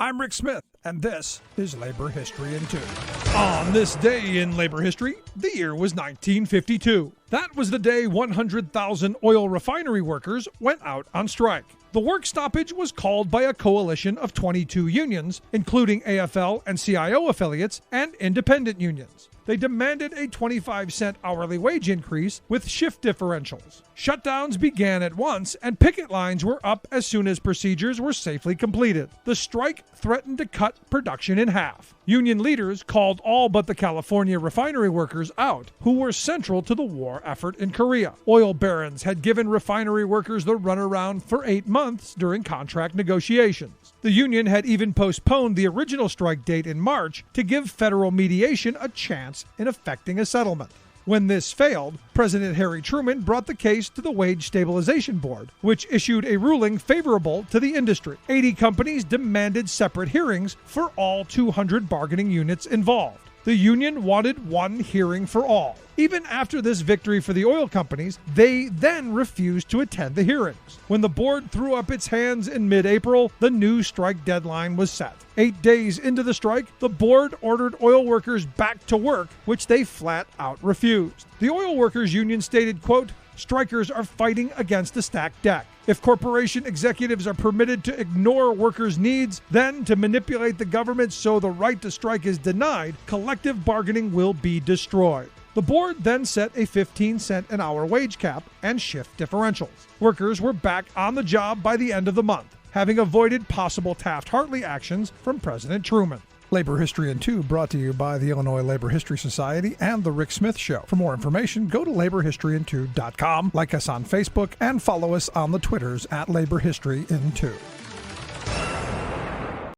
I'm Rick Smith, and this is Labor History in 2. On this day in labor history, the year was 1952. That was the day 100,000 oil refinery workers went out on strike. The work stoppage was called by a coalition of 22 unions, including AFL and CIO affiliates and independent unions. They demanded a 25-cent hourly wage increase with shift differentials. Shutdowns began at once, and picket lines were up as soon as procedures were safely completed. The strike threatened to cut production in half. Union leaders called all but the California refinery workers out, who were central to the war effort in Korea. Oil barons had given refinery workers the runaround for 8 months during contract negotiations. The union had even postponed the original strike date in March to give Federal Mediation a chance in effecting a settlement. When this failed, President Harry Truman brought the case to the Wage Stabilization Board, which issued a ruling favorable to the industry. 80 companies demanded separate hearings for all 200 bargaining units involved. The union wanted one hearing for all. Even after this victory for the oil companies, they then refused to attend the hearings. When the board threw up its hands in mid-April, the new strike deadline was set. 8 days into the strike, the board ordered oil workers back to work, which they flat out refused. The oil workers union stated, quote, "Strikers are fighting against a stacked deck. If corporation executives are permitted to ignore workers' needs, then to manipulate the government so the right to strike is denied, collective bargaining will be destroyed." The board then set a 15-cent an hour wage cap and shift differentials. Workers were back on the job by the end of the month, having avoided possible Taft-Hartley actions from President Truman. Labor History in 2 brought to you by the Illinois Labor History Society and The Rick Smith Show. For more information, go to laborhistoryin2.com, like us on Facebook, and follow us on the Twitters at Labor History in 2.